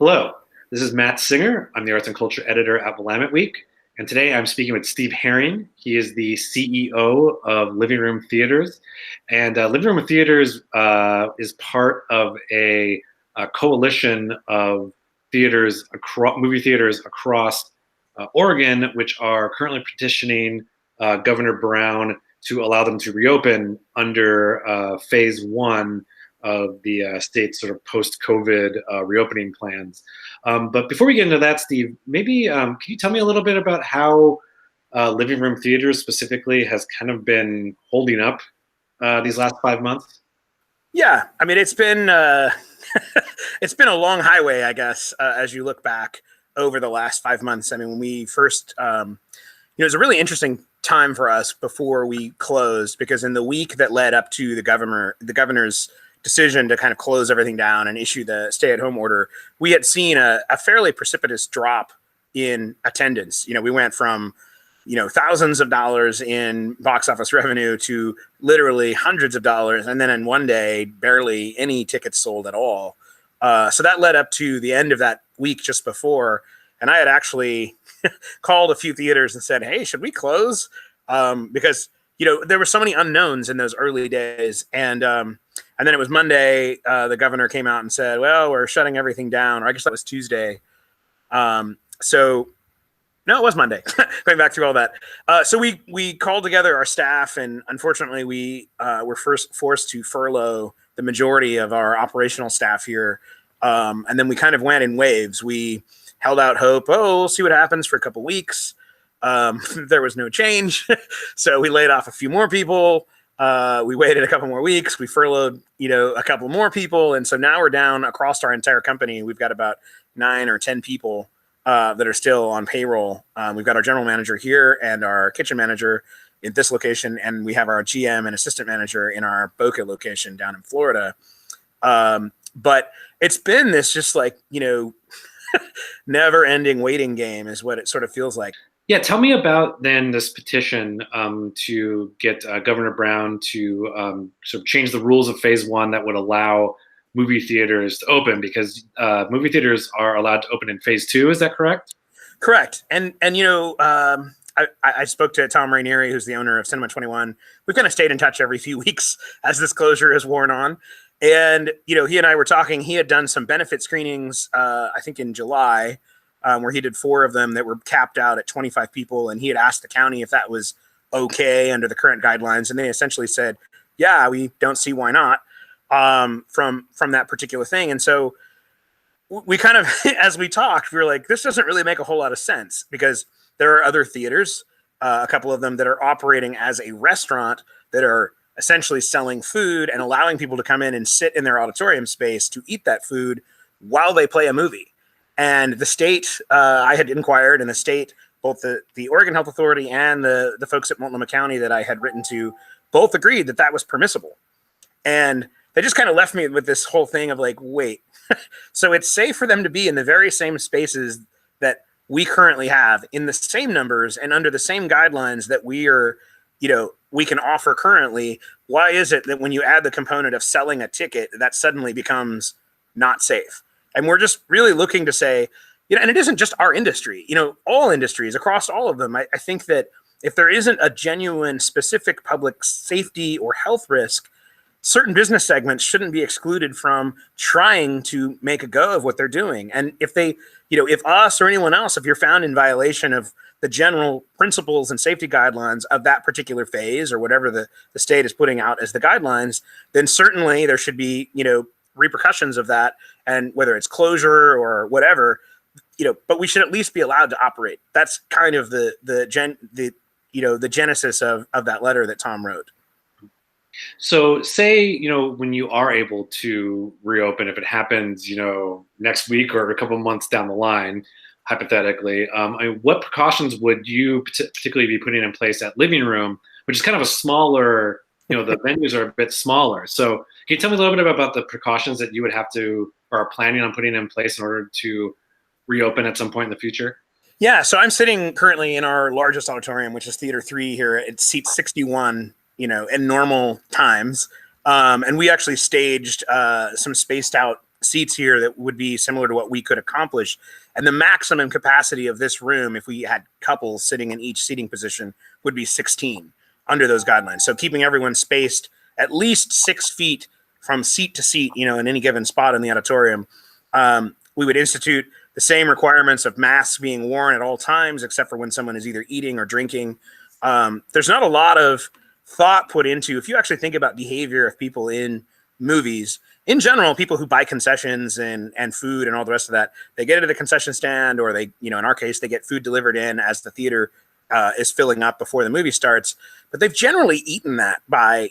Hello, this is Matt Singer. I'm the Arts and Culture Editor at Willamette Week. And today I'm speaking with Steve Herring. He is the CEO of Living Room Theaters. And Living Room Theaters is part of a coalition of movie theaters across Oregon, which are currently petitioning Governor Brown to allow them to reopen under phase one of the state's sort of post-COVID reopening plans. But before we get into that, Steve, maybe can you tell me a little bit about how Living Room Theaters specifically has kind of been holding up these last 5 months? Yeah, I mean, it's been it's been a long highway, I guess, as you look back over the last 5 months. I mean, when we first, it was a really interesting time for us before we closed, because in the week that led up to the governor's decision to kind of close everything down and issue the stay-at-home order, we had seen a fairly precipitous drop in attendance. We went from thousands of dollars in box office revenue to literally hundreds of dollars, and then in one day, barely any tickets sold at all. So that led up to the end of that week just before, and I had actually called a few theaters and said, "Hey, should we close?" Because there were so many unknowns in those early days, and then it was Monday. The governor came out and said, "Well, we're shutting everything down." Or I guess that was Tuesday. No, it was Monday. Going back through all that. So we called together our staff, and unfortunately, we were first forced to furlough the majority of our operational staff here. And then we kind of went in waves. We held out hope. Oh, we'll see what happens for a couple weeks. There was no change. So we laid off a few more people. We waited a couple more weeks. We furloughed, a couple more people. And so now we're down across our entire company. We've got about 9 or 10 people that are still on payroll. We've got our general manager here and our kitchen manager in this location. And we have our GM and assistant manager in our Boca location down in Florida. But it's been this just never ending waiting game is what it sort of feels like. Yeah, tell me about then this petition to get Governor Brown to sort of change the rules of phase one that would allow movie theaters to open, because movie theaters are allowed to open in phase two. Is that correct? Correct. And I spoke to Tom Rainieri, who's the owner of Cinema 21. We've kind of stayed in touch every few weeks as this closure has worn on. And, he and I were talking. He had done some benefit screenings, I think in July, where he did 4 of them that were capped out at 25 people. And he had asked the county if that was okay under the current guidelines. And they essentially said, yeah, we don't see why not, from that particular thing. And so we kind of, as we talked, we were like, this doesn't really make a whole lot of sense, because there are other theaters, a couple of them that are operating as a restaurant, that are essentially selling food and allowing people to come in and sit in their auditorium space to eat that food while they play a movie. And the state, I had inquired, and the state, both the Oregon Health Authority and the folks at Multnomah County that I had written to, both agreed that that was permissible. And they just kind of left me with this whole thing of wait, so it's safe for them to be in the very same spaces that we currently have, in the same numbers and under the same guidelines that we are, we can offer currently. Why is it that when you add the component of selling a ticket, that suddenly becomes not safe? And we're just really looking to say, and it isn't just our industry, all industries across all of them. I think that if there isn't a genuine specific public safety or health risk, certain business segments shouldn't be excluded from trying to make a go of what they're doing. And if they, if us or anyone else, if you're found in violation of the general principles and safety guidelines of that particular phase, or whatever the state is putting out as the guidelines, then certainly there should be, repercussions of that, and whether it's closure or whatever, but we should at least be allowed to operate. That's kind of the genesis of that letter that Tom wrote. So say, when you are able to reopen, if it happens, next week or a couple of months down the line, hypothetically, what precautions would you particularly be putting in place at Living Room, which is kind of a smaller, the venues are a bit smaller. So can you tell me a little bit about the precautions that you would have to, or are planning on putting in place in order to reopen at some point in the future? Yeah, so I'm sitting currently in our largest auditorium, which is Theater 3 here. It seats 61, in normal times. And we actually staged some spaced out seats here that would be similar to what we could accomplish. And the maximum capacity of this room, if we had couples sitting in each seating position, would be 16 under those guidelines. So keeping everyone spaced at least 6 feet from seat to seat, in any given spot in the auditorium. We would institute the same requirements of masks being worn at all times, except for when someone is either eating or drinking. There's not a lot of thought put into, if you actually think about behavior of people in movies, in general, people who buy concessions and food and all the rest of that, they get it at a concession stand, or they, in our case, they get food delivered in as the theater is filling up before the movie starts. But they've generally eaten that by,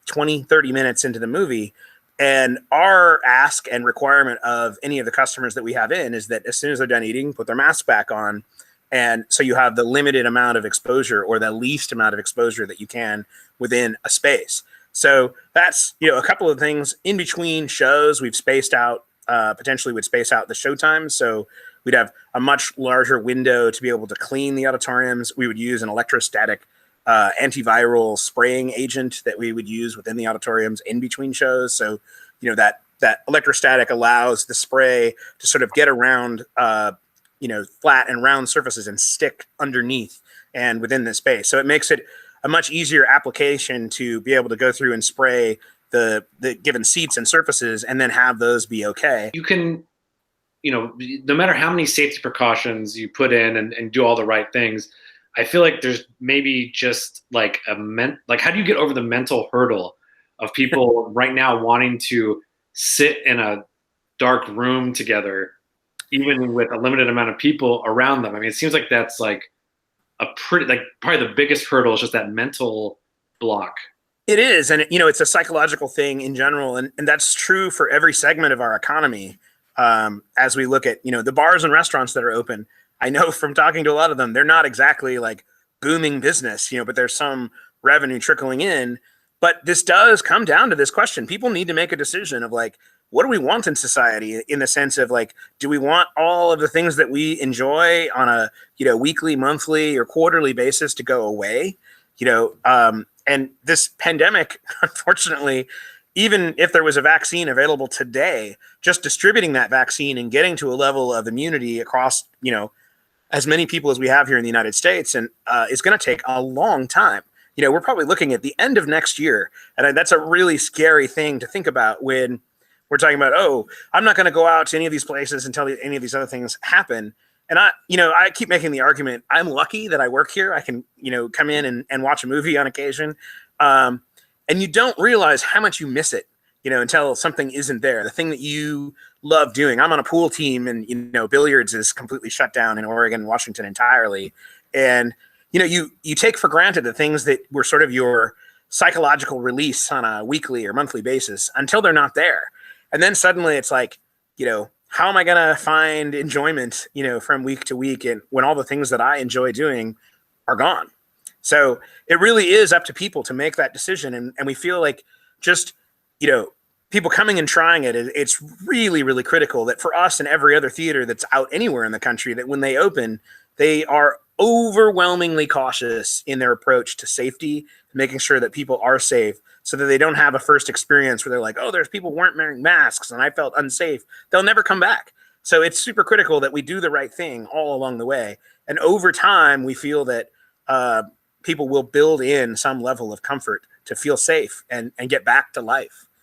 20, 30 minutes into the movie. And our ask and requirement of any of the customers that we have in is that as soon as they're done eating, put their mask back on. And so you have the limited amount of exposure, or the least amount of exposure that you can within a space. So that's, a couple of things. In between shows, we've spaced out, potentially would space out the show times. So we'd have a much larger window to be able to clean the auditoriums. We would use an electrostatic antiviral spraying agent that we would use within the auditoriums in between shows. So, that electrostatic allows the spray to sort of get around, flat and round surfaces and stick underneath and within the space. So it makes it a much easier application to be able to go through and spray the given seats and surfaces and then have those be okay. You can, no matter how many safety precautions you put in and do all the right things, I feel like there's maybe just like how do you get over the mental hurdle of people right now wanting to sit in a dark room together, even with a limited amount of people around them? I mean, it seems like that's like probably the biggest hurdle is just that mental block. It is. And, it's a psychological thing in general. And that's true for every segment of our economy. As we look at, the bars and restaurants that are open, I know from talking to a lot of them, they're not exactly like booming business, but there's some revenue trickling in. But this does come down to this question. People need to make a decision of like, what do we want in society, in the sense of like, do we want all of the things that we enjoy on a, weekly, monthly, or quarterly basis to go away? And this pandemic, unfortunately, even if there was a vaccine available today, just distributing that vaccine and getting to a level of immunity across, as many people as we have here in the United States, and is going to take a long time. We're probably looking at the end of next year. And that's a really scary thing to think about when we're talking about, I'm not going to go out to any of these places until any of these other things happen. And I keep making the argument, I'm lucky that I work here. I can, come in and watch a movie on occasion. And you don't realize how much you miss it, until something isn't there. The thing that you love doing. I'm on a pool team, and, billiards is completely shut down in Oregon and Washington entirely. And, you take for granted the things that were sort of your psychological release on a weekly or monthly basis until they're not there. And then suddenly it's like, how am I going to find enjoyment, from week to week, and when all the things that I enjoy doing are gone? So it really is up to people to make that decision. And we feel like just, people coming and trying it, it's really, really critical that for us and every other theater that's out anywhere in the country, that when they open, they are overwhelmingly cautious in their approach to safety, making sure that people are safe, so that they don't have a first experience where they're like, there's people who weren't wearing masks and I felt unsafe. They'll never come back. So it's super critical that we do the right thing all along the way. And over time, we feel that people will build in some level of comfort to feel safe and get back to life.